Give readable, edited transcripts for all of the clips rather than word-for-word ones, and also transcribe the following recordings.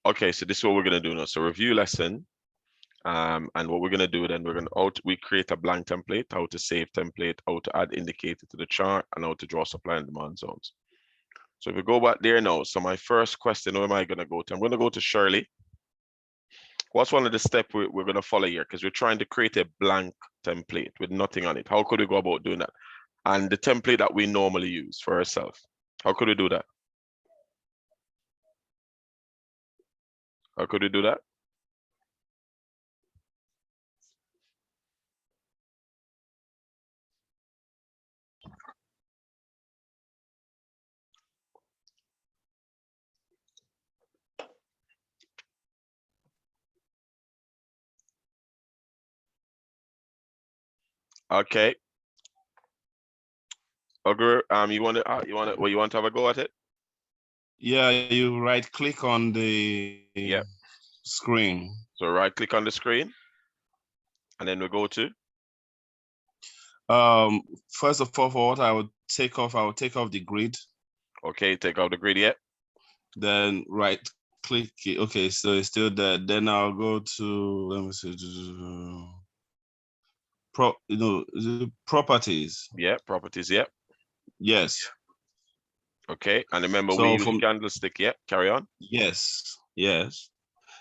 Okay, so this is what we're gonna do now. So review lesson. And what we're gonna do then, we create a blank template, how to save template, how to add indicator to the chart, and how to draw supply and demand zones. So if we go back there now, so my first question, who am I gonna go to? I'm gonna go to Shirley. What's one of the steps we're gonna follow here? Because we're trying to create a blank template with nothing on it. How could we go about doing that? And the template that we normally use for ourselves. How could we do that? How could we do that? Okay. Okay. You want to have a go at it? Yeah, you right click on the screen. So right click on the screen, and then we go to. First of all, for what I will take off the grid. Okay, take out the grid, yeah. Then right click it. Okay, so it's still there. Then I'll go to, let me see, properties. Yeah, properties, yeah. Yes. Okay, and remember So we use candlestick, yeah. Carry on. Yes, yes.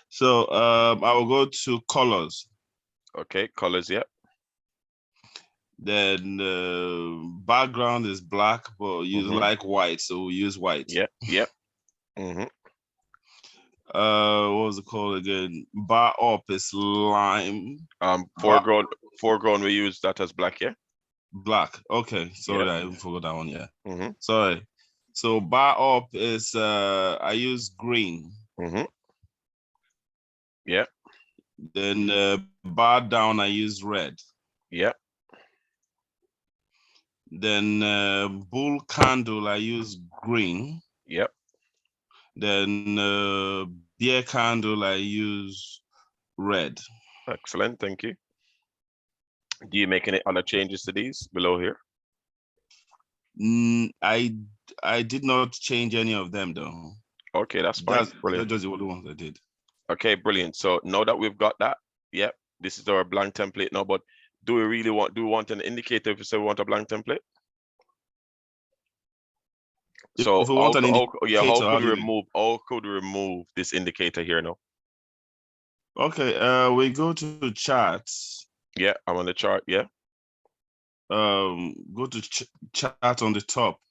So I will go to colors. Okay, colors, yeah. Then background is black, but you like white, so we use white. Yeah, yeah. What was it called again? Bar up is lime. Foreground we use that as black, yeah. Black. Okay, sorry, I forgot that one. Yeah. Sorry. So bar up is I use green. Yeah. Then bar down I use red. Yeah. Then bull candle I use green. Yep. Then beer candle I use red. Excellent, thank you. Do you make any other changes to these below here? I did not change any of them though. Okay, that's fine. Brilliant. Those are the ones I did. Okay, brilliant. So now that we've got that, yep, this is our blank template now. But do we want an indicator if we say we want a blank template? So how could we remove this indicator here now? Okay, we go to charts. Yeah, I'm on the chart. Yeah. Go to chart on the top.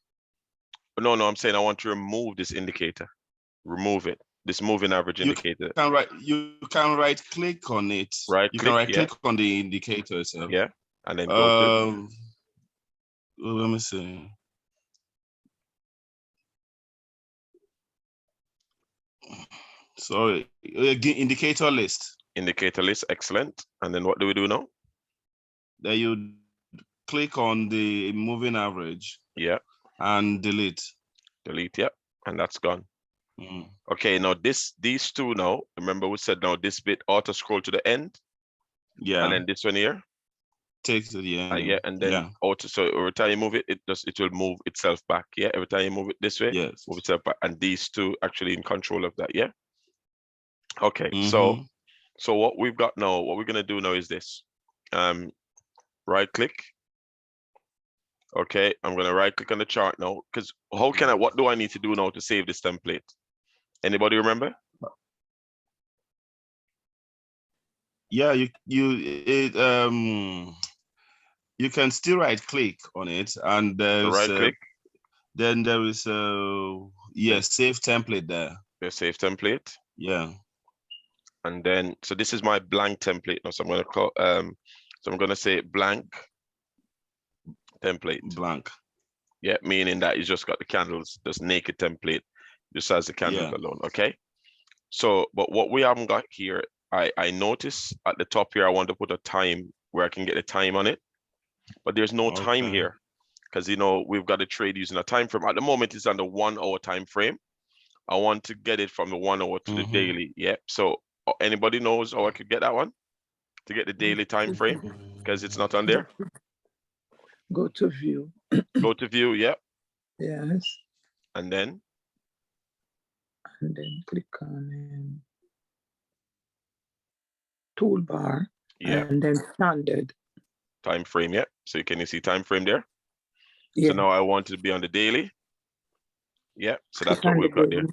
No, I'm saying I want to remove this indicator. Remove it. This moving average indicator. You can right click on it. You can right click on the indicator itself. Yeah, and then go to. Let me see. Sorry, indicator list. Indicator list, excellent. And then what do we do now? Then you click on the moving average. Yeah. And delete. Delete, yeah, and that's gone. Okay, now these two now, remember we said now this bit auto scroll to the end. Yeah. And then this one here. Take to the end. Yeah, and then auto, so every time you move it, it will move itself back. Yeah, every time you move it this way, move itself back. And these two actually in control of that, yeah. Okay, so what we've got now, what we're gonna do now is this. Right click. Okay, I'm gonna right click on the chart now, because what do I need to do now to save this template? Anybody remember? Yeah, you can still right click on it, and there's right click. Then there is save template there. The save template. Yeah. And then so this is my blank template now. So I'm gonna call so I'm gonna say blank template. Blank. Yeah, meaning that you just got the candles, just naked template, just as the candles alone. Okay. So, but what we haven't got here, I notice at the top here, I want to put a time where I can get the time on it, but there's no time here because we've got a trade using a time frame. At the moment, it's on the 1 hour time frame. I want to get it from the 1 hour to the daily. Yeah. So anybody knows how I could get that one to get the daily time frame because it's not on there. Go to view. Go to view. Yeah. Yes. And then. and then click on toolbar, and then standard. Time frame, yeah. So can you see time frame there? Yeah. So now I want it to be on the daily. Yeah, so that's what we've got there.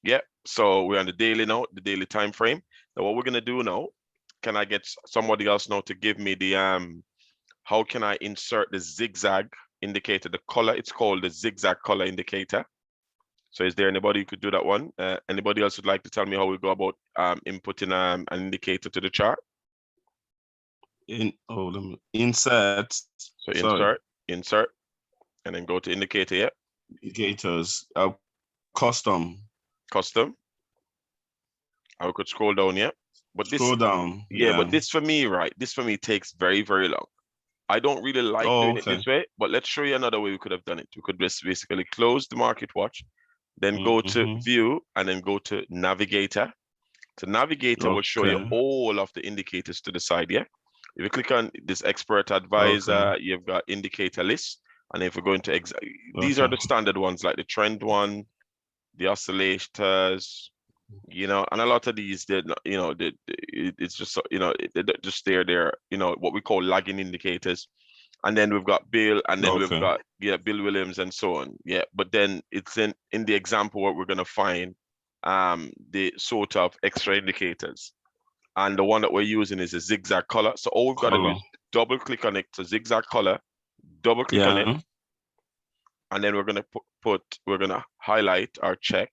Yeah, so we're on the daily now, the daily time frame. Now what we're gonna do now, can I get somebody else now to give me the how can I insert the zigzag indicator, the color? It's called the zigzag color indicator. So is there anybody who could do that one? Anybody else would like to tell me how we go about inputting an indicator to the chart? Let me insert. So insert, and then go to indicator, yeah. Indicators, custom. I could scroll down, yeah. But this scroll down. Yeah, but this for me, right? This for me takes very, very long. I don't really like doing it this way, but let's show you another way we could have done it. We could just basically close the market watch, then go to view, and then go to navigator. So navigator will show you all of the indicators to the side, yeah? If you click on this expert advisor, you've got indicator list. And if we go into these are the standard ones, like the trend one, the oscillators, you know, and a lot of these, they're not, you know, it's just, you know, they're just they're, you know, what we call lagging indicators. And then we've got Bill, and then we've got, yeah, Bill Williams and so on. Yeah, but then it's in the example what we're going to find the sort of extra indicators. And the one that we're using is a zigzag color. So all we've got to do is double click on it to zigzag color, double click on it. And then we're going to we're going to highlight or check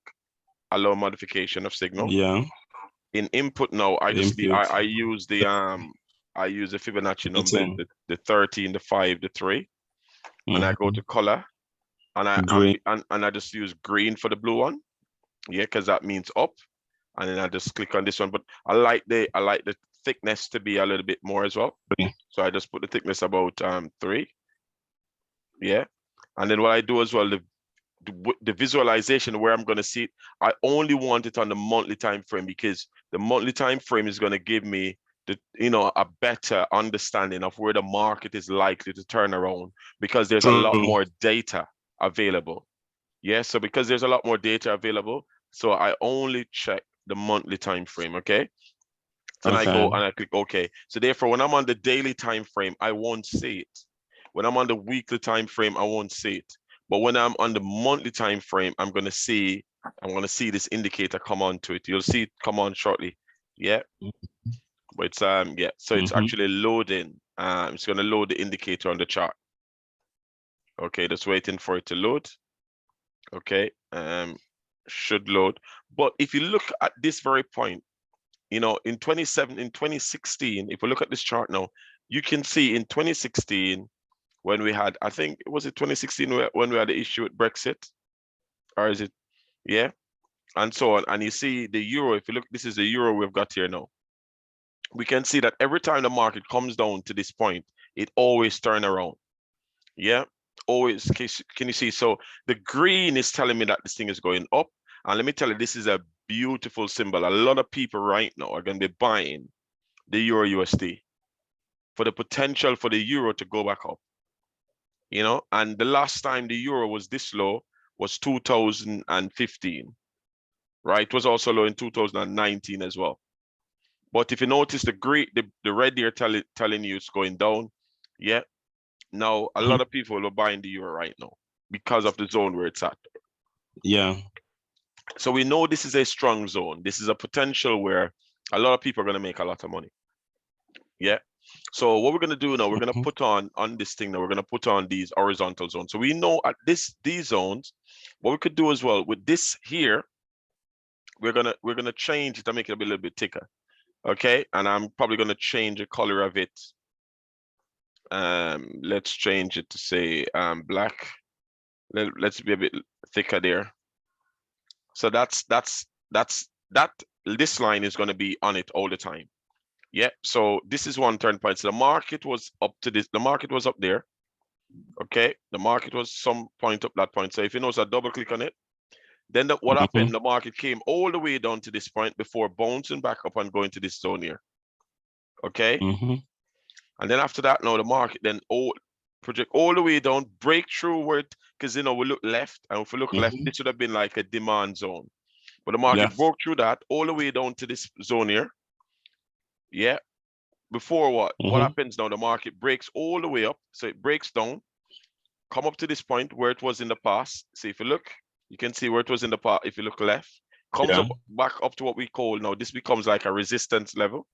allow modification of signal. Yeah. In input now, I use the Fibonacci number, the 13, the 5, the 3. And I go to color, and I just use green for the blue one. Yeah, because that means up. And then I just click on this one. But I like the thickness to be a little bit more as well. So I just put the thickness about 3. Yeah. And then what I do as well, the visualization where I'm going to see it, I only want it on the monthly time frame, because the monthly time frame is going to give me a better understanding of where the market is likely to turn around, because there's a lot more data available. Yeah, so because there's a lot more data available, so I only check the monthly time frame. Okay. So I go and I click OK. So therefore, when I'm on the daily time frame, I won't see it. When I'm on the weekly time frame, I won't see it. But when I'm on the monthly time frame, I'm gonna see this indicator come on to it. You'll see it come on shortly. Yeah. But it's yeah, so it's actually loading. It's gonna load the indicator on the chart. Okay, just waiting for it to load. Okay, should load. But if you look at this very point, you know, in 2016, if we look at this chart now, you can see in 2016, when we had, I think, was it 2016 when we had the issue with Brexit? Or is it, yeah? And so on. And you see the euro, if you look, this is the euro we've got here now. We can see that every time the market comes down to this point, it always turns around. Yeah, always. Can you see? So the green is telling me that this thing is going up. And let me tell you, this is a beautiful symbol. A lot of people right now are going to be buying the Euro USD for the potential for the euro to go back up. You know, and the last time the euro was this low was 2015, right? It was also low in 2019 as well. But if you notice the red here telling you it's going down, yeah. Now a lot of people are buying the euro right now because of the zone where it's at. Yeah. So we know this is a strong zone. This is a potential where a lot of people are going to make a lot of money. Yeah. So what we're going to do now, we're going to put on this thing now, we're going to put on these horizontal zones. So we know at these zones, what we could do as well with this here, we're going to change it to make it a little bit thicker. Okay. And I'm probably going to change the color of it. Let's change it to say black. Let's be a bit thicker there. So this line is going to be on it all the time. Yeah, so this is one turn point. So the market was up to this, the market was up there. Okay, the market was some point up that point. So if you notice, I double click on it, then what happened, the market came all the way down to this point before bouncing back up and going to this zone here. Okay, and then after that, now the market then project all the way down, break through where it, because you know we look left, and if we look left, this should have been like a demand zone. But the market broke through that all the way down to this zone here. Yeah. Before what? What happens now? The market breaks all the way up. So it breaks down, come up to this point where it was in the past. So if you look, you can see where it was in the past. If you look left, comes up back up to what we call now, this becomes like a resistance level.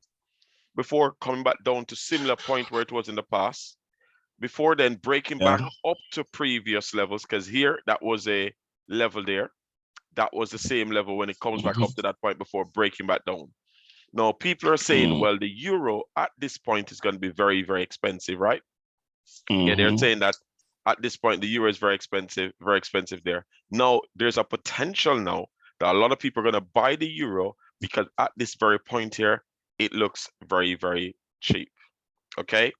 Before coming back down to similar point where it was in the past. Before then breaking back up to previous levels, because here that was a level there. That was the same level when it comes back up to that point before breaking back down. Now, people are saying, well, the euro at this point is going to be very, very expensive, right? Yeah, they're saying that at this point, the euro is very expensive there. Now, there's a potential now that a lot of people are going to buy the euro because at this very point here, it looks very, very cheap, okay?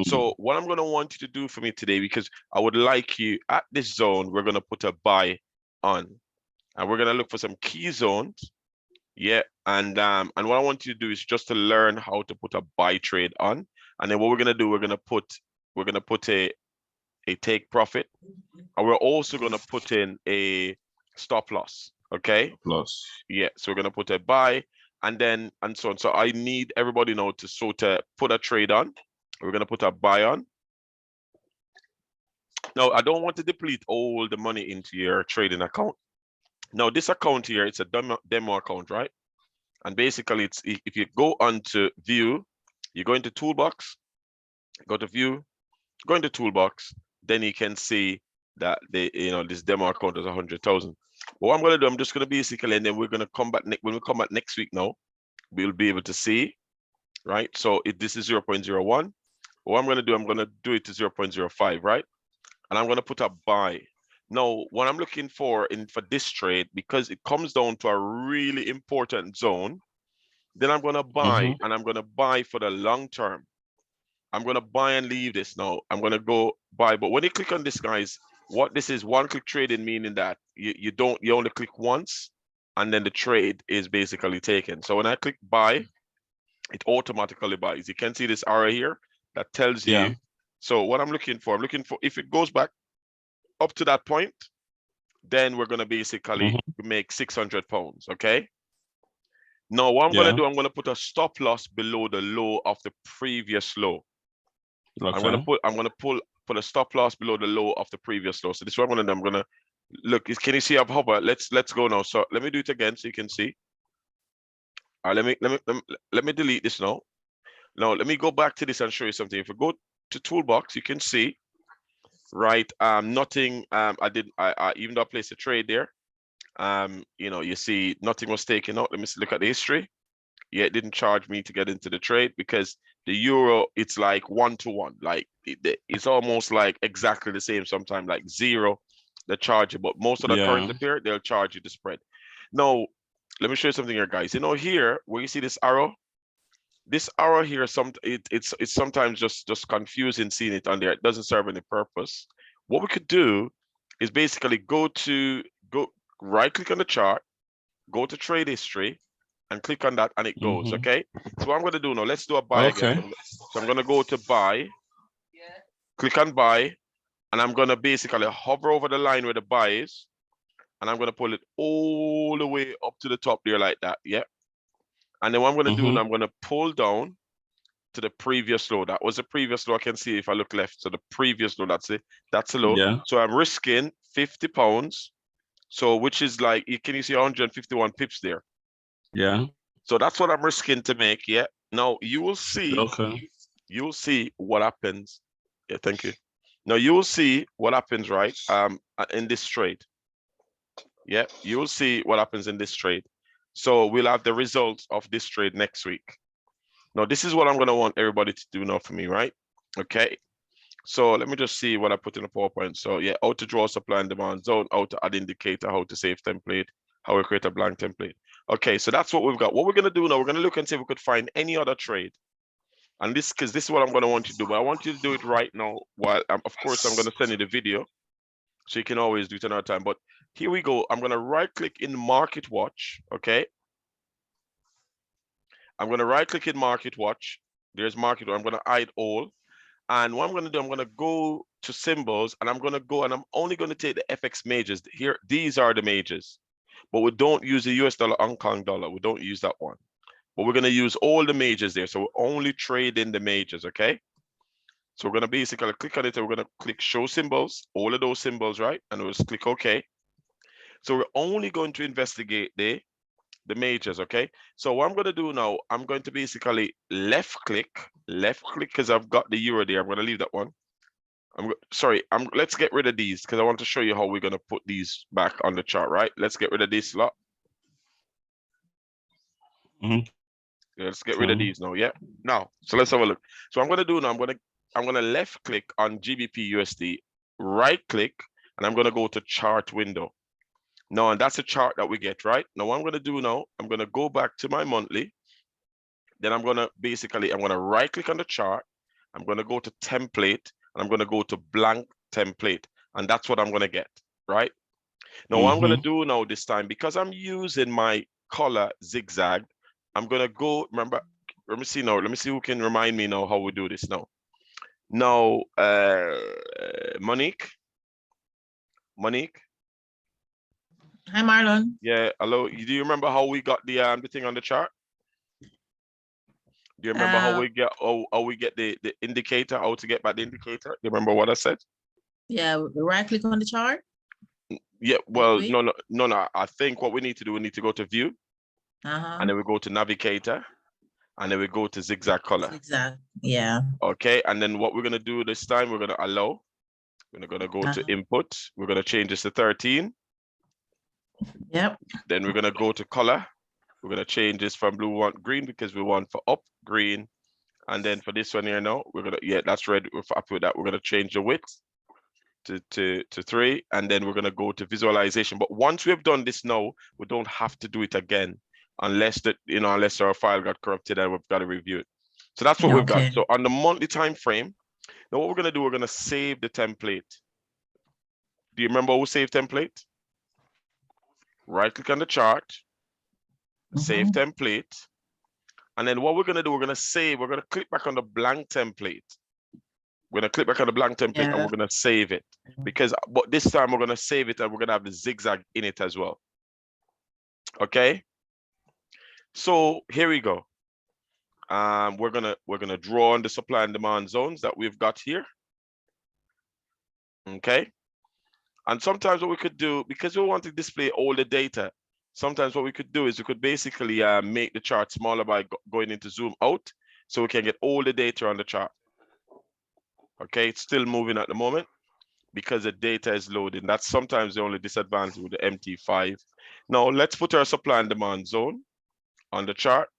So what I'm going to want you to do for me today, because I would like you at this zone, we're going to put a buy on. And we're going to look for some key zones. Yeah, and what I want you to do is just to learn how to put a buy trade on, and then what we're gonna do, we're gonna put a take profit, and we're also gonna put in a stop loss. Okay. Loss. Yeah, so we're gonna put a buy, and so on. So I need everybody now to sort of put a trade on. We're gonna put a buy on. Now I don't want to deplete all the money into your trading account. Now, this account here, it's a demo account, right? And basically, it's if you go onto view, you go into toolbox, go to view, go into toolbox, then you can see that this demo account is 100,000. What I'm gonna do, I'm just gonna basically, and then we're gonna come back when we come back next week. Now, we'll be able to see, right? So if this is 0.01, what I'm gonna do, I'm gonna do it to 0.05, right? And I'm gonna put a buy. Now, what I'm looking for this trade, because it comes down to a really important zone, then I'm going to buy, and I'm going to buy for the long term. I'm going to buy and leave this now. I'm going to go buy. But when you click on this, guys, what this is, one click trading, meaning that you only click once, and then the trade is basically taken. So when I click buy, it automatically buys. You can see this arrow here that tells you. So what I'm looking for, if it goes back up to that point, then we're going to basically make 600 pounds. Okay. Now, what I'm going to do, I'm going to put a stop loss below the low of the previous low. Okay. I'm going to put a stop loss below the low of the previous low. So this is what I'm going to do. I'm going to look. Can you see I've hovered? Let's go now. So let me do it again so you can see. All right, let me delete this now. Now let me go back to this and show you something. If we go to toolbox, you can see. Right, nothing. I even though I placed a trade there, you see nothing was taken out. Let me look at the history. Yeah, it didn't charge me to get into the trade because the euro, it's like 1-to-1. Like it's almost like exactly the same. Sometimes like zero, they charge you, but most of the currency pair, they'll charge you the spread. Now, let me show you something here, guys. Here where you see this arrow. This arrow here, it's sometimes just confusing seeing it on there. It doesn't serve any purpose. What we could do is basically go right click on the chart, go to trade history, and click on that, and it goes. Okay. So what I'm going to do now, let's do a buy again. So I'm going to go to buy, click on buy, and I'm going to basically hover over the line where the buy is, and I'm going to pull it all the way up to the top there like that. Yeah. And then what I'm going to do now, I'm going to pull down to the previous low. That was the previous low. I can see if I look left. So the previous low, that's it. That's the low. Yeah. So I'm risking 50 pounds. So which is like, can you see 151 pips there? Yeah. So that's what I'm risking to make. Yeah. Now you will see. Okay. You will see what happens. Yeah. Thank you. Now you will see what happens, right? In this trade. Yeah. You will see what happens in this trade. So we'll have the results of this trade next week. Now, this is what I'm going to want everybody to do now for me, right? Okay. So let me just see what I put in the PowerPoint. So yeah, how to draw supply and demand zone, how to add indicator, how to save template, how we create a blank template. Okay, so that's what we've got. What we're going to do now, we're going to look and see if we could find any other trade. And because this is what I'm going to want you to do, but I want you to do it right now. While, of course, I'm going to send you the video. So you can always do it another time. But here we go. I'm going to right click in Market Watch. Okay. I'm going to right click in Market Watch. There's Market Watch. I'm going to hide all. And what I'm going to do, I'm going to go to symbols, and I'm going to go, and I'm only going to take the FX majors. Here, these are the majors. but we don't use the US dollar, Hong Kong dollar. We don't use that one. But we're going to use all the majors there. So we're only trading the majors, okay? So we're going to basically click on it and we're going to click show symbols, all of those symbols, right? And we'll just click OK. So we're only going to investigate the majors, okay? So what I'm going to do now, I'm going to basically left click because I've got the euro there. I'm going to leave that one. Let's get rid of these because I want to show you how we're going to put these back on the chart, right? Let's get rid of this lot. Let's get rid of these now. Yeah. Now, so let's have a look. So I'm going to do now, I'm going to left click on GBP USD, right click, and I'm going to go to chart window. Now, and that's a chart that we get, right? Now, what I'm going to do now, I'm going to go back to my monthly. Then I'm going to right click on the chart. I'm going to go to template and I'm going to go to blank template. And that's what I'm going to get, right? Now, what I'm going to do now this time, because I'm using my color zigzag, I'm going to go, remember, let me see who can remind me now how we do this now. Now, Monique. Hi, Marlon. Yeah, hello. Do you remember how we got the thing on the chart? Do you remember how we get the indicator, how to get back the indicator? Do you remember what I said? Yeah, right click on the chart. Yeah, well, no. I think what we need to do, we need to go to view, and then we go to navigator, and then we go to zigzag color. Zigzag, yeah. Okay, and then what we're gonna do this time, we're gonna allow. We're gonna go to input. We're gonna change this to 13. Yep. Then we're gonna go to color. We're gonna change this from blue to green because we want for up green. And then for this one here now, we're gonna, yeah, that's red. We're happy with that. We're gonna change the width to 3, and then we're gonna go to visualization. But once we've done this now, we don't have to do it again unless unless our file got corrupted and we've got to review it. So that's what we've got. So on the monthly time frame, now what we're gonna do, we're gonna save the template. Do you remember who saved template? Right click on the chart, save template. And then what we're going to do, we're going to click back on the blank template. We're going to click back on the blank template and we're going to save it. But this time we're going to save it and we're going to have the zigzag in it as well. Okay. So here we go. We're going to draw on the supply and demand zones that we've got here. Okay. And sometimes what we could do, because we want to display all the data, sometimes what we could do is we could basically make the chart smaller by going into zoom out so we can get all the data on the chart. Okay, it's still moving at the moment because the data is loading. That's sometimes the only disadvantage with the MT5. Now let's put our supply and demand zone on the chart.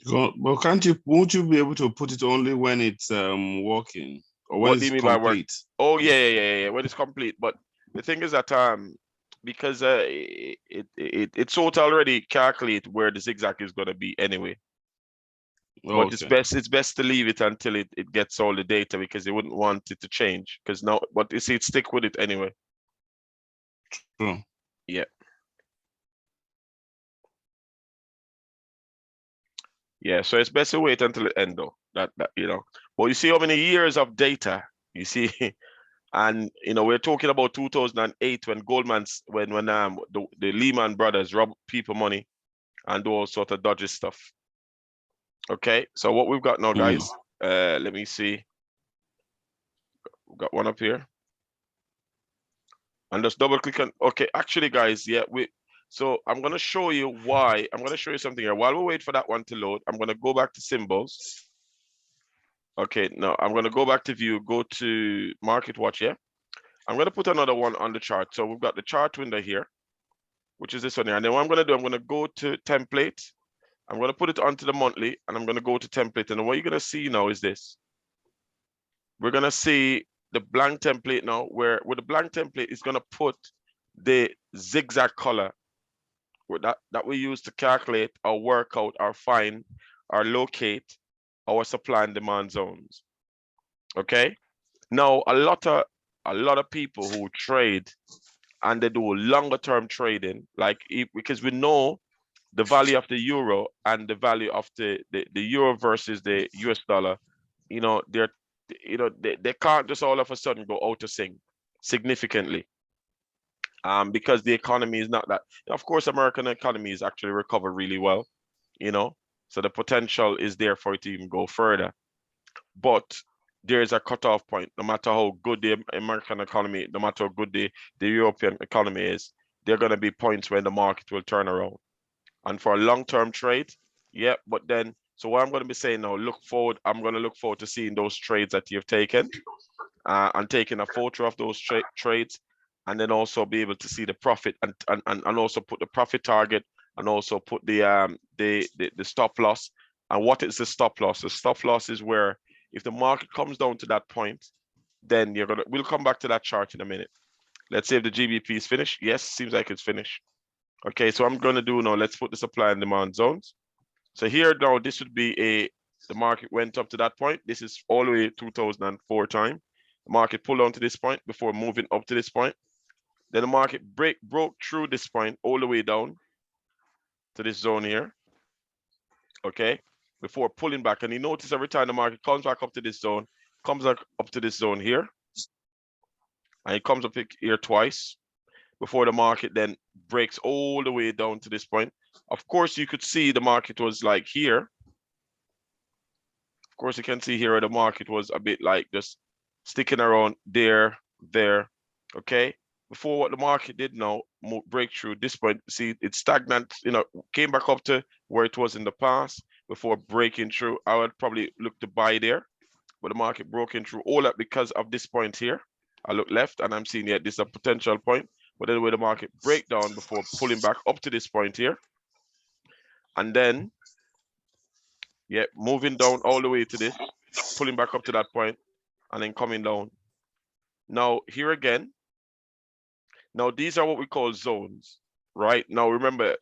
Well, won't you be able to put it only when it's working or when it's complete? Oh yeah, when it's complete. But the thing is that because it's sort of already calculate where the zigzag is going to be anyway. But it's best to leave it until it gets all the data because you wouldn't want it to change because now, but you see, it stick with it anyway. True. Yeah. Yeah, so it's best to wait until the end though. That But you see how many years of data you see. And we're talking about 2008 when the Lehman brothers robbed people money and do all sort of dodgy stuff. Okay, so what we've got now, guys, let me see. We've got one up here. And just double click on, okay, actually guys, yeah, so I'm gonna show you why. I'm gonna show you something here. While we wait for that one to load, I'm gonna go back to symbols. Okay, now I'm gonna go back to view, go to market watch, yeah? I'm going to put another one on the chart. So we've got the chart window here, which is this one here. And then what I'm going to do, I'm going to go to template. I'm going to put it onto the monthly and I'm going to go to template. And what you're going to see now is this. We're going to see the blank template now, where with the blank template, it's going to put the zigzag color that we use to calculate or work out or find or locate our supply and demand zones. Okay. Now, a lot of people who trade and they do longer term trading, because we know the value of the euro and the value of the euro versus the US dollar, they can't just all of a sudden go out of sync significantly. because the economy is not that. Of course, American economy is actually recovered really well, you know, so the potential is there for it to even go further. But there is a cutoff point. No matter how good the American economy, no matter how good the European economy is, there are going to be points when the market will turn around. And for a long-term trade, yeah, but then, so what I'm going to be saying now, look forward, I'm going to look forward to seeing those trades that you've taken and taking a photo of those trades, and then also be able to see the profit and also put the profit target and also put the stop loss. And what is the stop loss? The stop loss is where if the market comes down to that point, then we'll come back to that chart in a minute. Let's say if the GBP is finished. Yes, seems like it's finished. Okay, so I'm going to do now, let's put the supply and demand zones. So here now, this would be the market went up to that point. This is all the way 2004 time. The market pulled on to this point before moving up to this point. Then the market broke through this point all the way down to this zone here. Okay, before pulling back. And you notice every time the market comes back up to this zone, comes back up to this zone here, and it comes up here twice before the market then breaks all the way down to this point. Of course, you could see the market was like here. Of course, you can see here the market was a bit like just sticking around there. Okay, before what the market did now, break through this point. See, it's stagnant, came back up to where it was in the past before breaking through. I would probably look to buy there, but the market broke through all that because of this point here. I look left and I'm seeing this is a potential point, but then where the market break down before pulling back up to this point here, and then moving down all the way to this, pulling back up to that point, and then coming down. Now here again, now these are what we call zones, right? Now remember,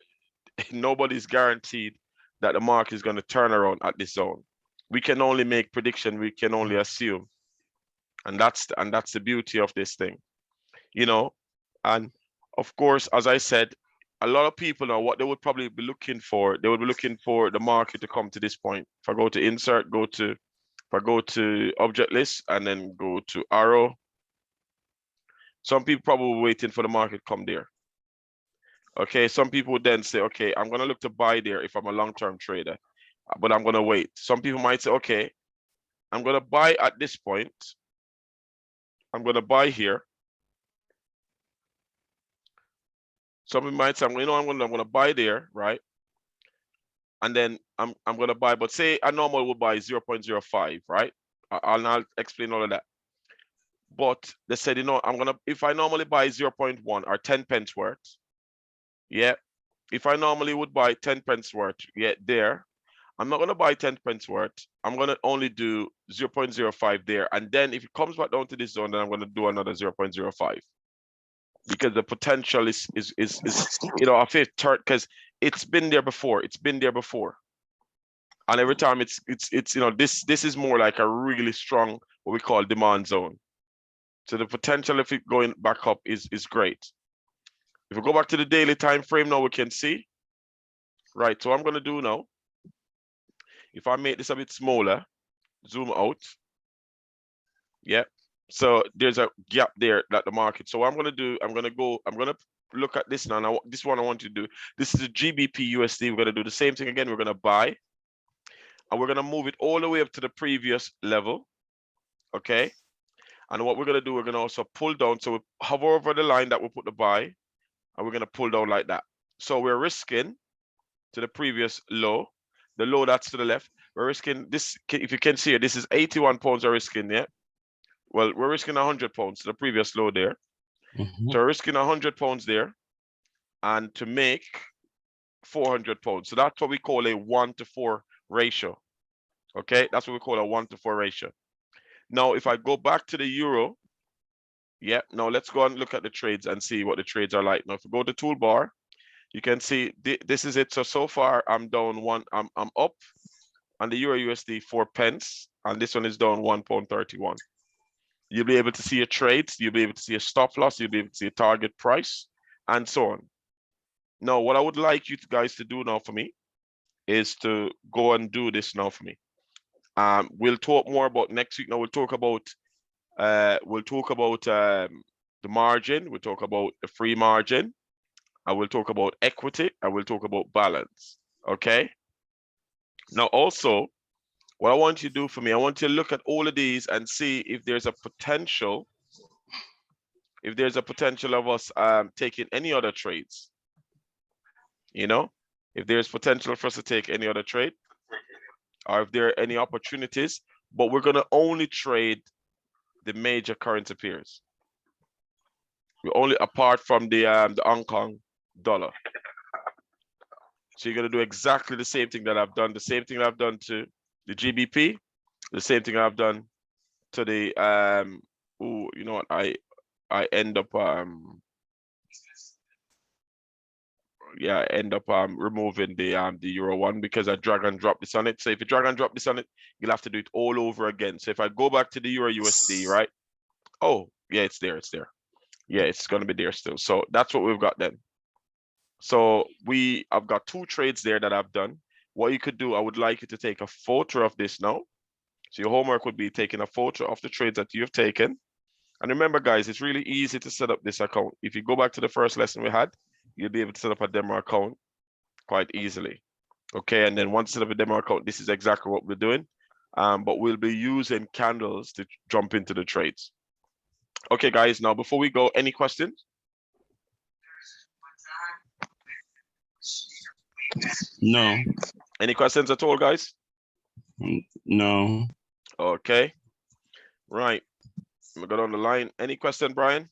nobody's guaranteed that the market is going to turn around at this zone. We can only make prediction, we can only assume, and that's the beauty of this thing, And of course, as I said, a lot of people now, what they would probably be looking for, they would be looking for the market to come to this point. If I go to insert, if I go to object list and then go to arrow, some people probably waiting for the market come there. Okay, some people would then say, okay, I'm going to look to buy there if I'm a long-term trader, but I'm going to wait. Some people might say, okay, I'm going to buy at this point. I'm going to buy here. Some people might say, I'm going to buy there, right? And then I'm going to buy, but say a normal would buy 0.05, right? I'll explain all of that. But they said, if I normally buy 0.1 or 10 pence worth, if I normally would buy 10 pence worth, there, I'm not going to buy 10 pence worth. I'm going to only do 0.05 there. And then if it comes back down to this zone, then I'm going to do another 0.05. Because the potential is a fifth third, because it's been there before. And every time it's this is more like a really strong, what we call demand zone. So the potential of it going back up is great. If we go back to the daily time frame now, we can see, right? So what I'm going to do now, if I make this a bit smaller, zoom out, so there's a gap there that the market. So what I'm going to do, I'm going to look at this now. Now, this one I want you to do. This is a GBP USD. We're going to do the same thing again. We're going to buy, and we're going to move it all the way up to the previous level, okay? And what we're going to do, we're going to also pull down. So we hover over the line that we put the buy, and we're going to pull down like that. So we're risking to the previous low, the low that's to the left. We're risking this, if you can see it, this is 81 pounds we're risking, Well, we're risking 100 pounds to the previous low there. Mm-hmm. So we're risking 100 pounds there and to make 400 pounds. So that's what we call a 1-to-4 ratio. Okay, that's what we call a 1-to-4 ratio. Now, if I go back to the euro, now let's go and look at the trades and see what the trades are like. Now, if we go to toolbar, you can see this is it. So far I'm down I'm up on the euro USD 4 pence, and this one is down £1.31. You'll be able to see your trades, you'll be able to see a stop loss, you'll be able to see a target price, and so on. Now, what I would like you guys to do now for me is to go and do this now for me. We'll talk more about next week. Now we'll talk about the margin, we'll talk about the free margin, I will talk about equity, I will talk about balance, okay? Now also, what I want you to do for me, I want you to look at all of these and see if there's a potential, of us taking any other trades. You know, if there's potential for us to take any other trade, or if there are any opportunities, but we're gonna only trade the major currency pairs. We only, apart from the Hong Kong dollar. So you're gonna do exactly the same thing that I've done, the same thing I've done to the GBP, the same thing I've done to the oh, you know what, I end up yeah, I end up removing the euro one because I drag and drop this on it. So if you drag and drop this on it, you'll have to do it all over again. So if I go back to the euro USD, right? Oh, yeah, it's there, Yeah, it's gonna be there still. So that's what we've got then. So I've got 2 trades there that I've done. What you could do, I would like you to take a photo of this now. So your homework would be taking a photo of the trades that you've taken. And remember, guys, it's really easy to set up this account. If you go back to the first lesson we had, you'll be able to set up a demo account quite easily. Okay, and then once you set up a demo account, this is exactly what we're doing. But we'll be using candles to jump into the trades. Okay, guys, now before we go, any questions? No. Any questions at all, guys? No. Okay. Right. We got on the line. Any question, Brian?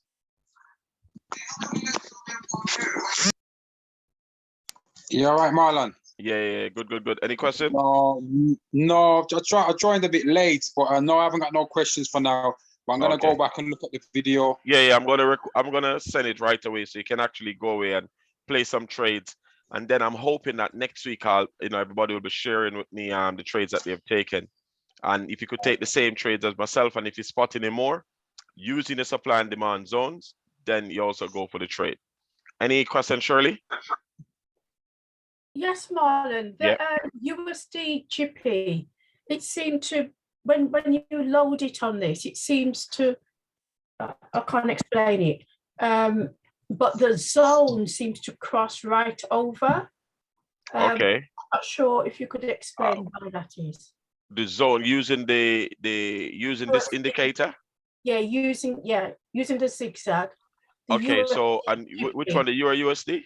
You all right, Marlon? Yeah, good. Any question? No. I joined a bit late, but no, I haven't got no questions for now. But I'm gonna go back and look at the video. Yeah. I'm gonna send it right away so you can actually go away and play some trades. And then I'm hoping that next week everybody will be sharing with me the trades that they've taken. And if you could take the same trades as myself, and if you spot any more using the supply and demand zones, then you also go for the trade. Any question, Shirley? Yes, Marlon. The USD Gbp, it seemed to, when you load it on this, it seems to, I can't explain it, but the zone seems to cross right over. Okay. I'm not sure if you could explain why that is. The zone using using this indicator? Yeah, using the zigzag. Okay, so and which one, the Euro USD?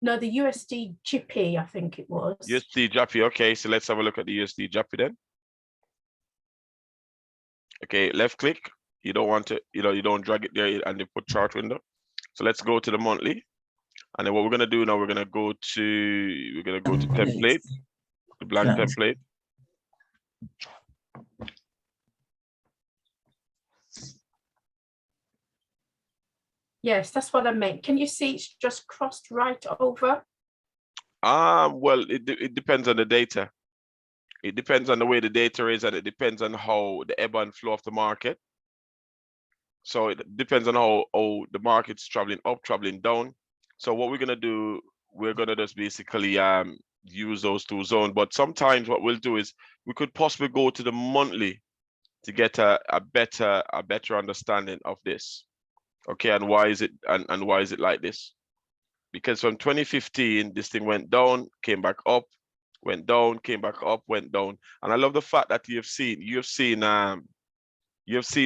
No, the USD Gbp, I think it was. USD Gbp. Okay, so let's have a look at the USD Gbp then. Okay, left click. You don't want to, you don't drag it there and you put chart window. So let's go to the monthly. And then what we're gonna do now, we're gonna go to template, the blank template. Yes, that's what I meant. Can you see it's just crossed right over? Well, it depends on the data. It depends on the way the data is, and it depends on how the ebb and flow of the market. So it depends on how the market's traveling up, traveling down. So what we're gonna do, we're gonna just basically use those 2 zones. But sometimes what we'll do is we could possibly go to the monthly to get a better understanding of this. Okay, and why is it and why is it like this? Because from 2015, this thing went down, came back up, went down, came back up, went down. And I love the fact that you've seen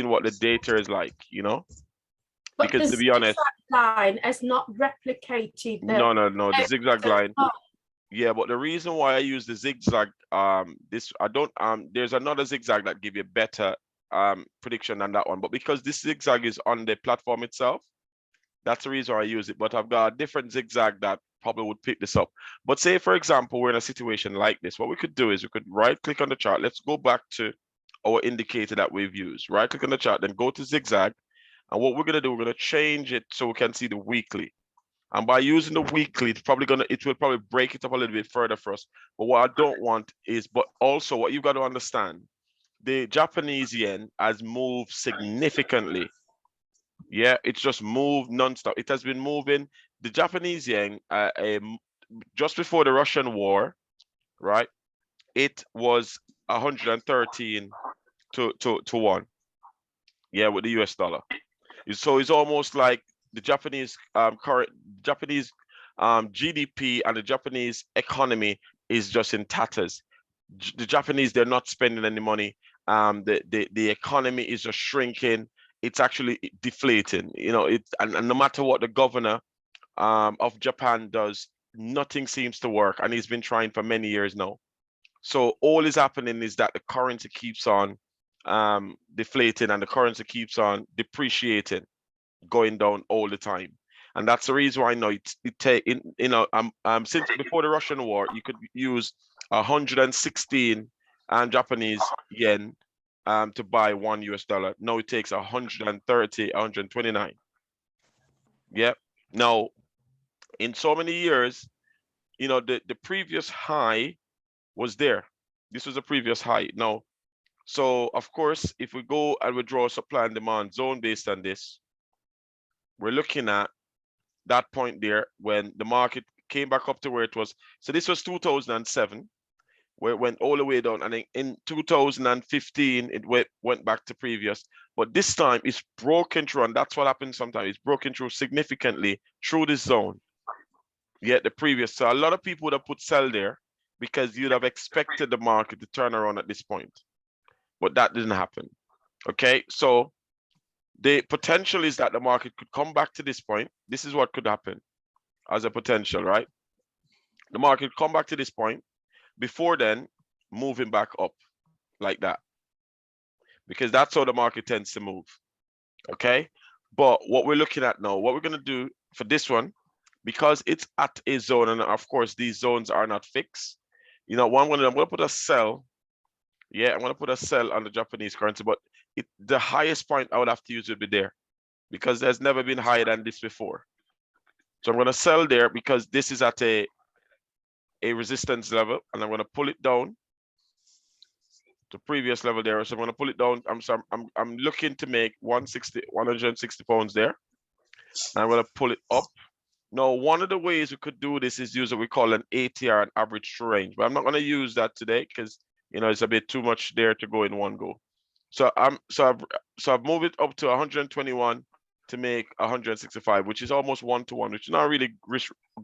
what the data is like, But because to be honest, the line has not replicated. No, the zigzag line. Yeah, but the reason why I use the zigzag, there's another zigzag that give you better prediction than that one, but because this zigzag is on the platform itself, that's the reason I use it. But I've got a different zigzag that probably would pick this up. But say, for example, we're in a situation like this, what we could do is we could right click on the chart. Let's go back to our indicator that we've used. Right click on the chart, then go to zigzag. And what we're gonna do, we're gonna change it so we can see the weekly. And by using the weekly, it will probably break it up a little bit further for us. But what I don't want is, but also what you've got to understand, the Japanese yen has moved significantly. Yeah, it's just moved nonstop. It has been moving. The Japanese yen, just before the Russian war, right? It was 113 to 1. Yeah, with the US dollar. So it's almost like the Japanese GDP and the Japanese economy is just in tatters. The Japanese, they're not spending any money. The economy is just shrinking. It's actually deflating. You know, and no matter what the governor of Japan does, nothing seems to work, and he's been trying for many years now. So all is happening is that the currency keeps on deflating, and the currency keeps on depreciating, going down all the time. And that's the reason why I know since before the Russian war, you could use 116 Japanese yen to buy $1. Now it takes 130, 129. Yep. Now, in so many years, you know, the previous high was there. This was a previous high. Now, so of course, if we go and we draw a supply and demand zone based on this, we're looking at that point there when the market came back up to where it was. So this was 2007, where it went all the way down. And in 2015, it went back to previous. But this time it's broken through, and that's what happens sometimes. It's broken through significantly through this zone. Yet the previous. So a lot of people would have put sell there because you'd have expected the market to turn around at this point. But that didn't happen. Okay, so the potential is that the market could come back to this point. This is what could happen as a potential, right? The market come back to this point, before then moving back up like that, because that's how the market tends to move. Okay, but what we're looking at now, what we're going to do for this one, because it's at a zone, and of course these zones are not fixed, you know, I'm going to put a sell. Yeah, I'm going to put a sell on the Japanese currency, but the highest point I would have to use would be there, because there's never been higher than this before. So I'm going to sell there because this is at a resistance level, and I'm going to pull it down to previous level there. So I'm going to pull it down. I'm looking to make 160 pounds there. And I'm going to pull it up. Now, one of the ways we could do this is use what we call an ATR, an average true range, but I'm not going to use that today because, you know, it's a bit too much there to go in one go. So I've moved it up to 121 to make 165, which is almost 1-to-1, which is not really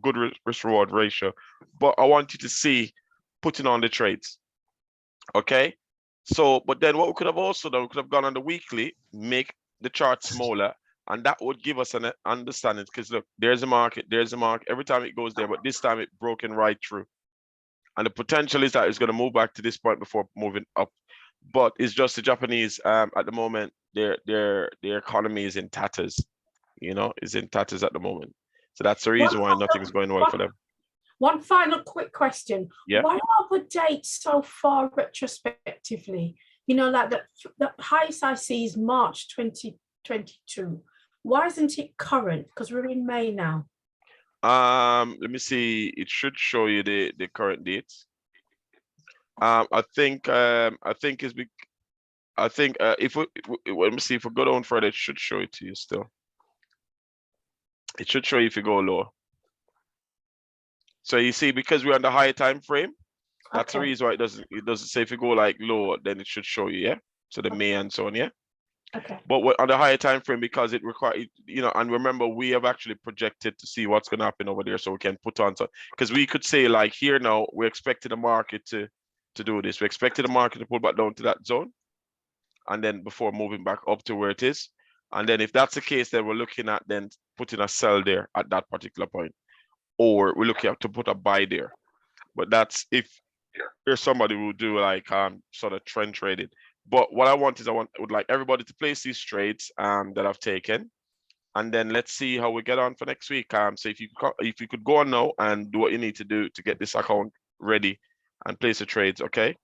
good risk reward ratio, but I want you to see putting on the trades. Okay, so but then what we could have also done, we could have gone on the weekly, make the chart smaller, and that would give us an understanding, because look, there's a market every time it goes there, but this time it broken right through, and the potential is that it's going to move back to this point before moving up. But it's just the Japanese at the moment, their economy is in tatters, you know, is in tatters at the moment. So that's the reason why nothing's going well for them. One final quick question. Yeah. Why are the dates so far retrospectively? You know, like the highest I see is March 2022. Why isn't it current? Because we're in May now. Let me see. It should show you the current dates. I think if we let me see, if we go down further, it should show it to you still. It should show you if you go lower. So you see, because we're on the higher time frame, that's the reason why it doesn't say. If you go like lower, then it should show you, yeah. So the May and so on, yeah. Okay. But we're on the higher time frame because it requires, you know, and remember, we have actually projected to see what's going to happen over there, so we can put on, so because we could say like here now, we're expecting the market to do this. We expected the market to pull back down to that zone, and then before moving back up to where it is. And then if that's the case, then we're looking at then putting a sell there at that particular point, or we're looking at to put a buy there. But that's if there's somebody who do like sort of trend trading. But what I want is would like everybody to place these trades that I've taken, and then let's see how we get on for next week. So if you could go on now and do what you need to do to get this account ready and place the trades, okay?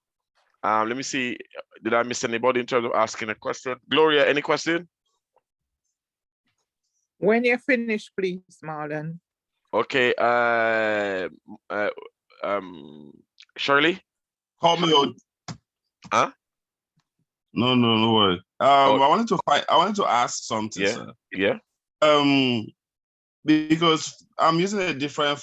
Let me see. Did I miss anybody in terms of asking a question? Gloria, any question? When you're finished, please, Marlon. Okay. Shirley? Call me out. Huh? No worry. I wanted to ask something, yeah, sir. Yeah. Because I'm using a different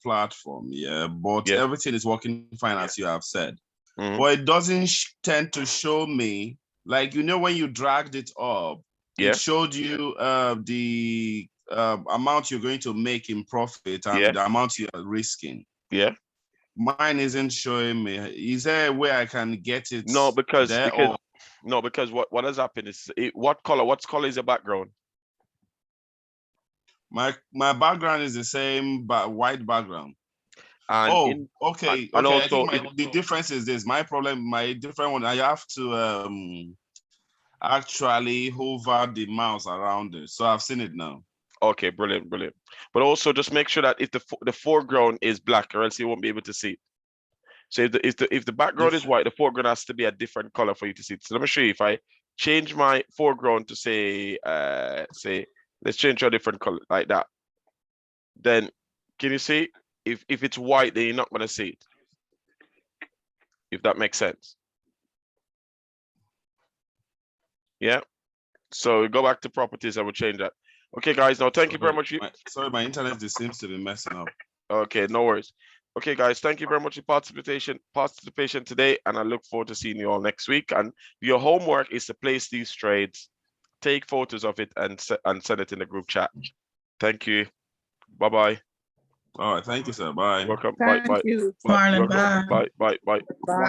platform, yeah, but everything is working fine, as you have said. But it doesn't tend to show me, like, you know, when you dragged it up, Yeah. it showed you the amount you're going to make in profit and the amount you are risking. Yeah. Mine isn't showing me. Is there a way I can get it? No, because there, what has happened is what color is the background? my background is the same, but white background. And okay. And I also think the difference is this. My different one. I have to actually hover the mouse around it. So I've seen it now. Okay, brilliant. But also just make sure that if the foreground is black, or else you won't be able to see it. So if the background is white, the foreground has to be a different color for you to see it. So let me show you. If I change my foreground to say let's change to a different color like that. Then can you see if it's white, then you're not gonna see it. If that makes sense. Yeah. So go back to properties and we'll change that. Okay, guys. Now thank you very much. Sorry, my internet just seems to be messing up. Okay, no worries. Okay, guys, thank you very much for participation today, and I look forward to seeing you all next week. And your homework is to place these trades, take photos of it, and send it in the group chat. Thank you. Bye-bye. All right, thank you, sir. Bye. Welcome. Thank Bye. you. Marlon, Bye. Bye. Bye.